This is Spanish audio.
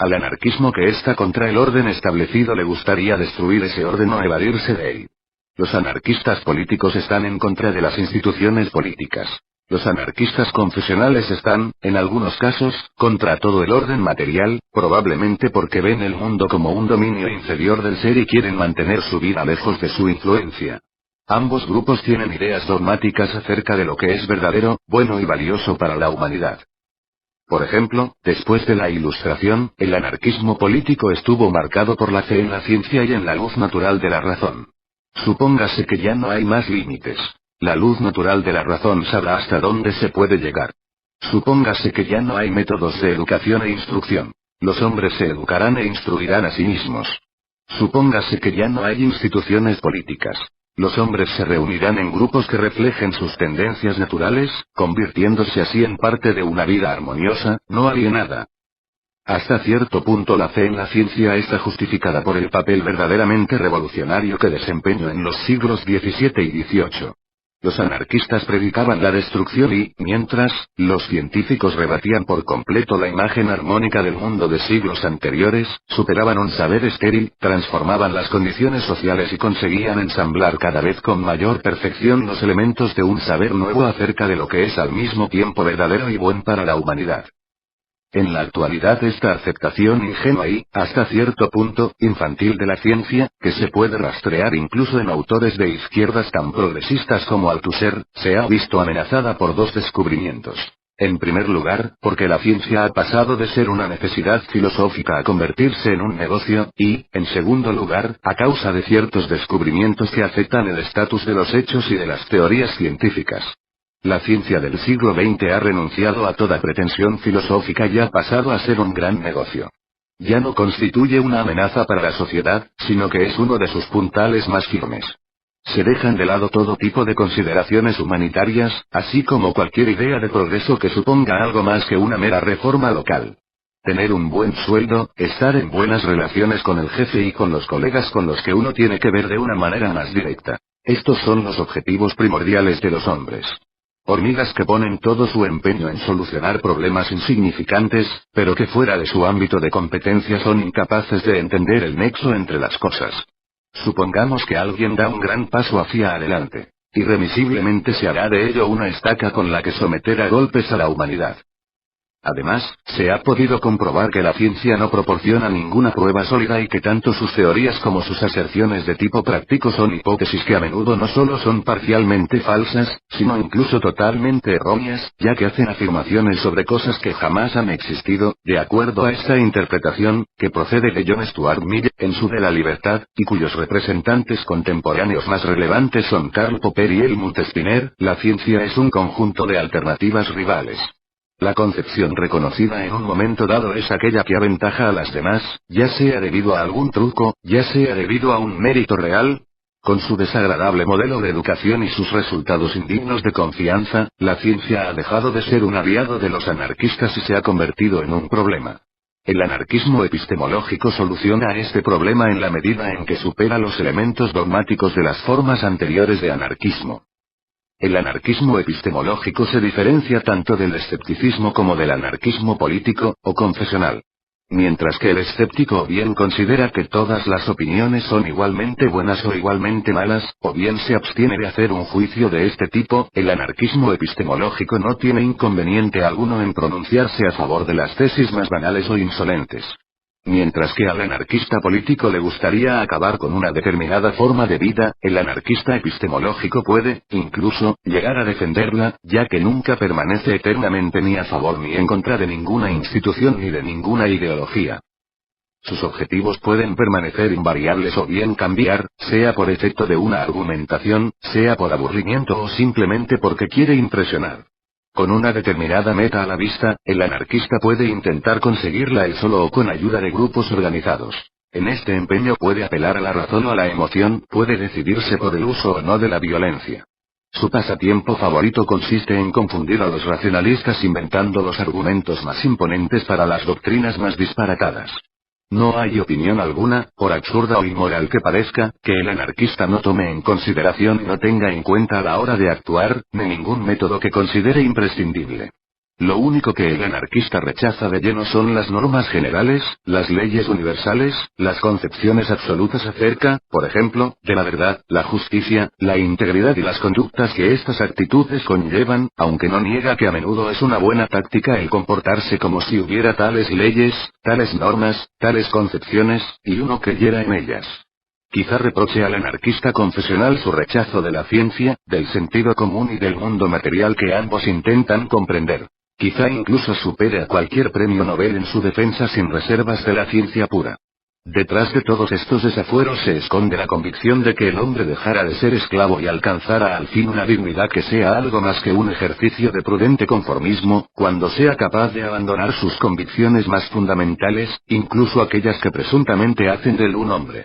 Al anarquismo que está contra el orden establecido le gustaría destruir ese orden o evadirse de él. Los anarquistas políticos están en contra de las instituciones políticas. Los anarquistas confesionales están, en algunos casos, contra todo el orden material, probablemente porque ven el mundo como un dominio inferior del ser y quieren mantener su vida lejos de su influencia. Ambos grupos tienen ideas dogmáticas acerca de lo que es verdadero, bueno y valioso para la humanidad. Por ejemplo, después de la Ilustración, el anarquismo político estuvo marcado por la fe en la ciencia y en la luz natural de la razón. Supóngase que ya no hay más límites. La luz natural de la razón sabrá hasta dónde se puede llegar. Supóngase que ya no hay métodos de educación e instrucción. Los hombres se educarán e instruirán a sí mismos. Supóngase que ya no hay instituciones políticas. Los hombres se reunirán en grupos que reflejen sus tendencias naturales, convirtiéndose así en parte de una vida armoniosa, no alienada. Hasta cierto punto la fe en la ciencia está justificada por el papel verdaderamente revolucionario que desempeñó en los siglos XVII y XVIII. Los anarquistas predicaban la destrucción y, mientras, los científicos rebatían por completo la imagen armónica del mundo de siglos anteriores, superaban un saber estéril, transformaban las condiciones sociales y conseguían ensamblar cada vez con mayor perfección los elementos de un saber nuevo acerca de lo que es al mismo tiempo verdadero y bueno para la humanidad. En la actualidad esta aceptación ingenua y, hasta cierto punto, infantil de la ciencia, que se puede rastrear incluso en autores de izquierdas tan progresistas como Althusser, se ha visto amenazada por dos descubrimientos. En primer lugar, porque la ciencia ha pasado de ser una necesidad filosófica a convertirse en un negocio, y, en segundo lugar, a causa de ciertos descubrimientos que afectan el estatus de los hechos y de las teorías científicas. La ciencia del siglo XX ha renunciado a toda pretensión filosófica y ha pasado a ser un gran negocio. Ya no constituye una amenaza para la sociedad, sino que es uno de sus puntales más firmes. Se dejan de lado todo tipo de consideraciones humanitarias, así como cualquier idea de progreso que suponga algo más que una mera reforma local. Tener un buen sueldo, estar en buenas relaciones con el jefe y con los colegas con los que uno tiene que ver de una manera más directa. Estos son los objetivos primordiales de los hombres. Hormigas que ponen todo su empeño en solucionar problemas insignificantes, pero que fuera de su ámbito de competencia son incapaces de entender el nexo entre las cosas. Supongamos que alguien da un gran paso hacia adelante. Irremisiblemente se hará de ello una estaca con la que someter a golpes a la humanidad. Además, se ha podido comprobar que la ciencia no proporciona ninguna prueba sólida y que tanto sus teorías como sus aserciones de tipo práctico son hipótesis que a menudo no solo son parcialmente falsas, sino incluso totalmente erróneas, ya que hacen afirmaciones sobre cosas que jamás han existido, de acuerdo a esta interpretación, que procede de John Stuart Mill, en su De la Libertad, y cuyos representantes contemporáneos más relevantes son Karl Popper y Helmut Spinner. La ciencia es un conjunto de alternativas rivales. La concepción reconocida en un momento dado es aquella que aventaja a las demás, ya sea debido a algún truco, ya sea debido a un mérito real. Con su desagradable modelo de educación y sus resultados indignos de confianza, la ciencia ha dejado de ser un aliado de los anarquistas y se ha convertido en un problema. El anarquismo epistemológico soluciona este problema en la medida en que supera los elementos dogmáticos de las formas anteriores de anarquismo. El anarquismo epistemológico se diferencia tanto del escepticismo como del anarquismo político, o confesional. Mientras que el escéptico o bien considera que todas las opiniones son igualmente buenas o igualmente malas, o bien se abstiene de hacer un juicio de este tipo, el anarquismo epistemológico no tiene inconveniente alguno en pronunciarse a favor de las tesis más banales o insolentes. Mientras que al anarquista político le gustaría acabar con una determinada forma de vida, el anarquista epistemológico puede, incluso, llegar a defenderla, ya que nunca permanece eternamente ni a favor ni en contra de ninguna institución ni de ninguna ideología. Sus objetivos pueden permanecer invariables o bien cambiar, sea por efecto de una argumentación, sea por aburrimiento o simplemente porque quiere impresionar. Con una determinada meta a la vista, el anarquista puede intentar conseguirla él solo o con ayuda de grupos organizados. En este empeño puede apelar a la razón o a la emoción, puede decidirse por el uso o no de la violencia. Su pasatiempo favorito consiste en confundir a los racionalistas inventando los argumentos más imponentes para las doctrinas más disparatadas. No hay opinión alguna, por absurda o inmoral que parezca, que el anarquista no tome en consideración y no tenga en cuenta a la hora de actuar, ni ningún método que considere imprescindible. Lo único que el anarquista rechaza de lleno son las normas generales, las leyes universales, las concepciones absolutas acerca, por ejemplo, de la verdad, la justicia, la integridad y las conductas que estas actitudes conllevan, aunque no niega que a menudo es una buena táctica el comportarse como si hubiera tales leyes, tales normas, tales concepciones, y uno creyera en ellas. Quizá reproche al anarquista confesional su rechazo de la ciencia, del sentido común y del mundo material que ambos intentan comprender. Quizá incluso supere a cualquier premio Nobel en su defensa sin reservas de la ciencia pura. Detrás de todos estos desafueros se esconde la convicción de que el hombre dejara de ser esclavo y alcanzara al fin una dignidad que sea algo más que un ejercicio de prudente conformismo, cuando sea capaz de abandonar sus convicciones más fundamentales, incluso aquellas que presuntamente hacen de él un hombre.